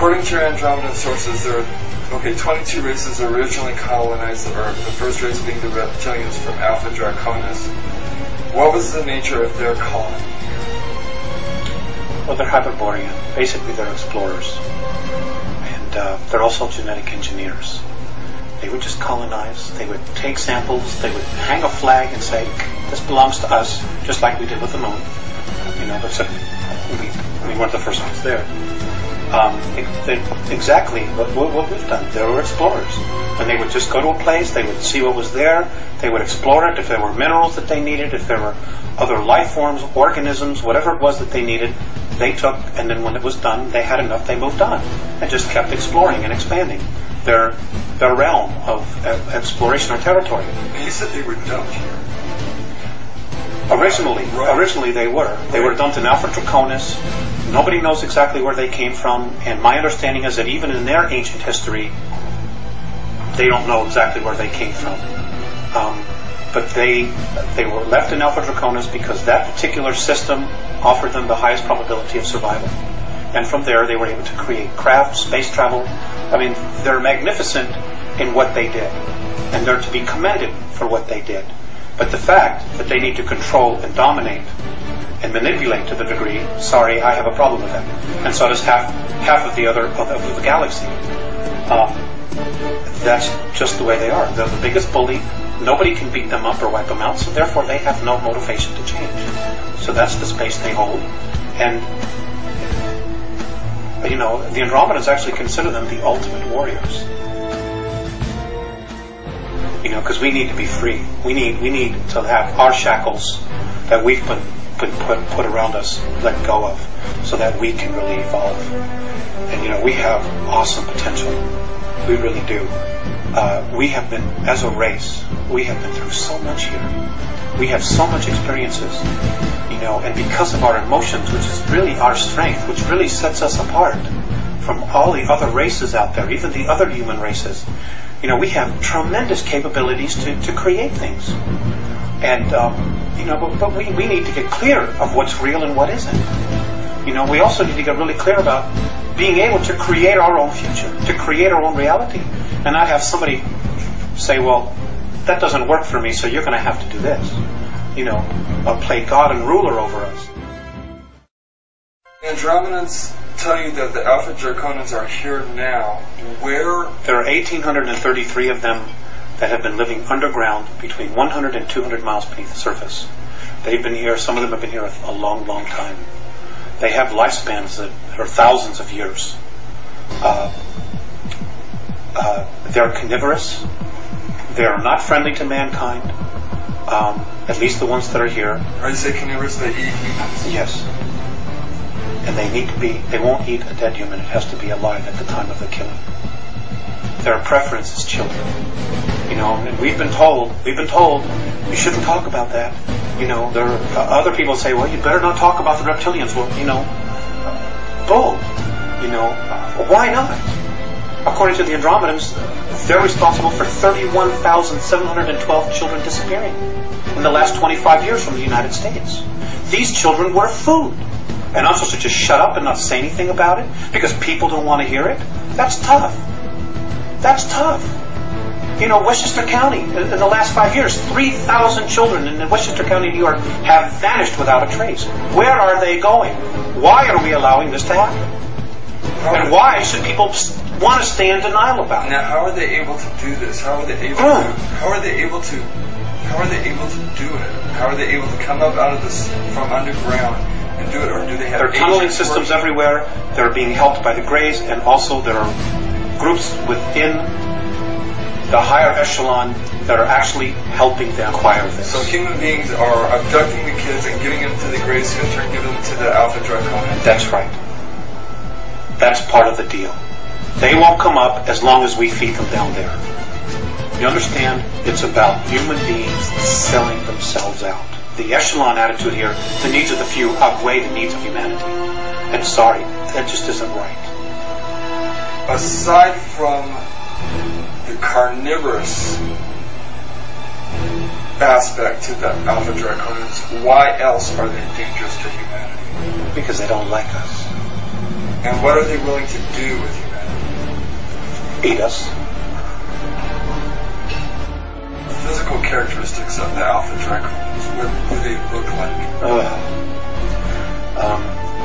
according to your Andromedan sources, there are 22 races originally colonized the Earth, the first race being the Reptilians from Alfa Draconis. What was the nature of their colony? Well, they're Hyperborean. Basically, they're explorers. And they're also genetic engineers. They would just colonize. They would take samples. They would hang a flag and say, this belongs to us, just like we did with the moon. You know, except we weren't the first ones there. Exactly what we've done. They were explorers. And they would just go to a place, they would see what was there, they would explore it, if there were minerals that they needed, if there were other life forms, organisms, whatever it was that they needed, they took, and then when it was done, they had enough, they moved on, and just kept exploring and expanding their realm of exploration or territory. You said they were dumped here. Originally they were. They were dumped in Alfa Draconis. Nobody knows exactly where they came from, and my understanding is that even in their ancient history, they don't know exactly where they came from. But they were left in Alfa Draconis because that particular system offered them the highest probability of survival. And from there, they were able to create craft, space travel. I mean, they're magnificent in what they did, and they're to be commended for what they did. But the fact that they need to control and dominate and manipulate to the degree, sorry, I have a problem with that. And so does half of the other of the galaxy. That's just the way they are. They're the biggest bully. Nobody can beat them up or wipe them out, so therefore they have no motivation to change. So that's the space they hold. And, you know, the Andromedans actually consider them the ultimate warriors. You know, because we need to be free. We need to have our shackles that we've been put around us let go of, so that we can really evolve. And you know, we have awesome potential. We really do. We have been, as a race, we have been through so much here. We have so much experiences, you know, and because of our emotions, which is really our strength, which really sets us apart from all the other races out there, even the other human races. You know, we have tremendous capabilities to create things. And, you know, but we need to get clear of what's real and what isn't. You know, we also need to get really clear about being able to create our own future, to create our own reality, and not have somebody say, well, that doesn't work for me, so you're going to have to do this. You know, play God and ruler over us. Andromedans tell you that the Alfa Draconis are here now. Where? There are 1,833 of them that have been living underground between 100 and 200 miles beneath the surface. They've been here, some of them have been here a long, long time. They have lifespans that are thousands of years. They're carnivorous. They're not friendly to mankind, at least the ones that are here. Are you saying carnivorous, they eat humans? Yes. And they won't eat a dead human. It has to be alive at the time of the killing. Their preference is children. You know, and we've been told, you shouldn't talk about that. You know, there are other people say, well, you better not talk about the reptilians. Well, you know, bull. You know, why not? According to the Andromedans, they're responsible for 31,712 children disappearing in the last 25 years from the United States. These children were food. And I'm supposed to just shut up and not say anything about it because people don't want to hear it? That's tough. That's tough. You know, Westchester County, in the last 5 years, 3,000 children in Westchester County, New York, have vanished without a trace. Where are they going? Why are we allowing this to happen? And why should people want to stay in denial about it? Now, how are they able to do this? How are they able to do it? How are they able to come up out of this from underground and do it? Or do they have? There are tunneling systems everywhere. They're being helped by the Greys, and also there are groups within the higher echelon that are actually helping them acquire this. So human beings are abducting the kids and giving them to the Greys, who in turn give them to the Alfa Draconis. That's right. That's part of the deal. They won't come up as long as we feed them down there. You understand? It's about human beings selling themselves out. The echelon attitude here, the needs of the few outweigh the needs of humanity. And sorry, that just isn't right. Aside from the carnivorous aspect to the Alfa Draconis, why else are they dangerous to humanity? Because they don't like us. And what are they willing to do with humanity? Eat us. Physical characteristics of the Alpha Draconis, what do they look like?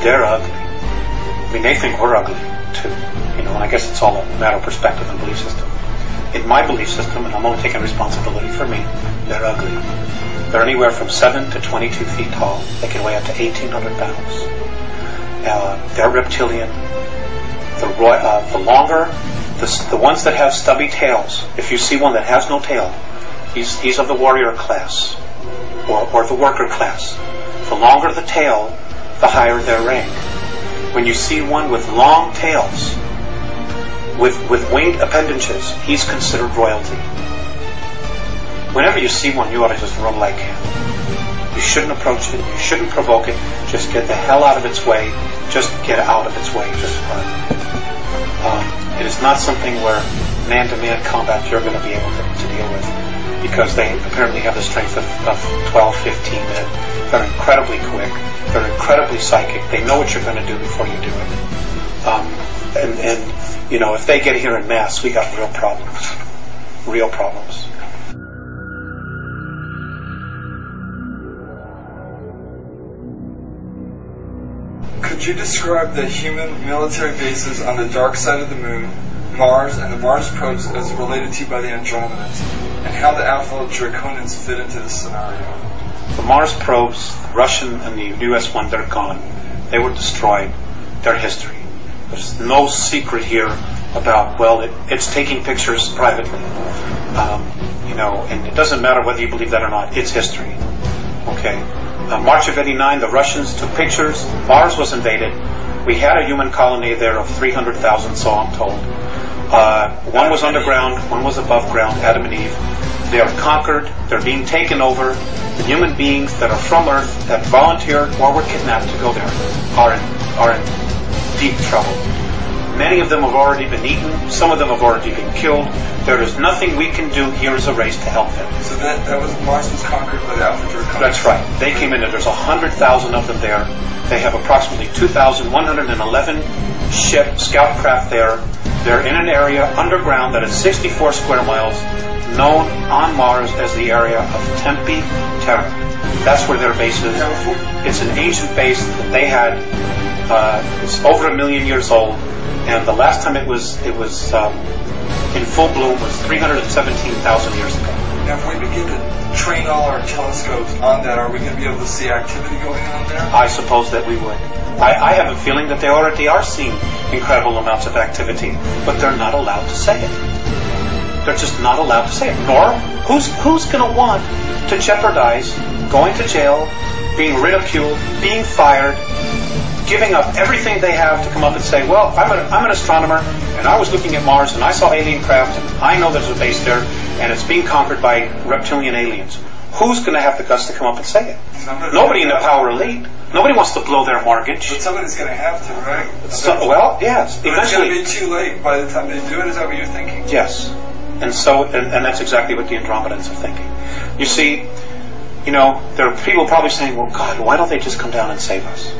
They're ugly. I mean, they think we're ugly too. You know, and I guess it's all a matter of perspective and belief system. In my belief system, and I'm only taking responsibility for me, they're ugly. They're anywhere from 7 to 22 feet tall. They can weigh up to 1,800 pounds. They're reptilian. The ones that have stubby tails, if you see one that has no tail, he's of the warrior class, or the worker class. The longer the tail, the higher their rank. When you see one with long tails, with winged appendages, he's considered royalty. Whenever you see one, you ought to just run like him. You shouldn't approach it. You shouldn't provoke it. Just get the hell out of its way. Just get out of its way. Just run. It is not something where man-to-man combat you're going to be able to deal with, because they apparently have the strength of 12, 15 men. They're incredibly quick. They're incredibly psychic. They know what you're going to do before you do it. And you know, if they get here en masse, we got real problems. Real problems. Could you describe the human military bases on the dark side of the moon, Mars, and the Mars probes as related to by the Andromedanos, and how the Alpha Draconis fit into this scenario? The Mars probes, the Russian and the US one, they're gone. They were destroyed. They're history. There's no secret here about, well, it's taking pictures privately. You know, and it doesn't matter whether you believe that or not. It's history. Okay? March of '89, the Russians took pictures. Mars was invaded. We had a human colony there of 300,000, so I'm told. One was underground, one was above ground, Adam and Eve. They are conquered. They're being taken over. The human beings that are from Earth, that volunteered or were kidnapped to go there, are in deep trouble. Many of them have already been eaten. Some of them have already been killed. There is nothing we can do here as a race to help them. So that was Mars was conquered by the Alpha Draconis? That's right. They came in, and there's 100,000 of them there. They have approximately 2,111 scout craft there. They're in an area underground that is 64 square miles, known on Mars as the area of Tempe Terra. That's where their base is. It's an ancient base that they had. It's over 1 million years old, and the last time it was in full bloom was 317,000 years ago. Now, if we begin to train all our telescopes on that, are we going to be able to see activity going on there? I suppose that we would. I have a feeling that they already are seeing incredible amounts of activity, but they're not allowed to say it. They're just not allowed to say it. Nor, who's going to want to jeopardize going to jail, being ridiculed, being fired, giving up everything they have to come up and say, well, I'm an astronomer, and I was looking at Mars, and I saw alien craft, and I know there's a base there, and it's being conquered by reptilian aliens. Who's going to have the guts to come up and say it? Nobody in the power elite. Nobody wants to blow their mortgage. But somebody's going to have to, right? So, well, yes. But eventually, it's going to be too late by the time they do it. Is that what you're thinking? Yes. And so, and that's exactly what the Andromedanos are thinking. You see, you know, there are people probably saying, well, God, why don't they just come down and save us?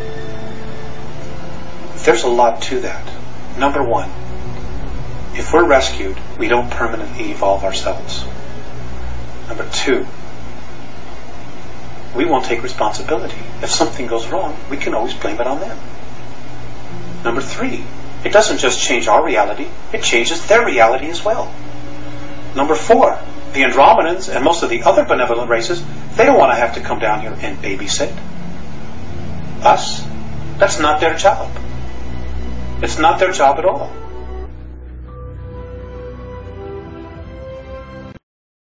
There's a lot to that. Number one, if we're rescued, we don't permanently evolve ourselves. Number two, we won't take responsibility. If something goes wrong, we can always blame it on them. Number three, it doesn't just change our reality, it changes their reality as well. Number four, the Andromedans and most of the other benevolent races, they don't want to have to come down here and babysit us. That's not their job. It's not their job at all.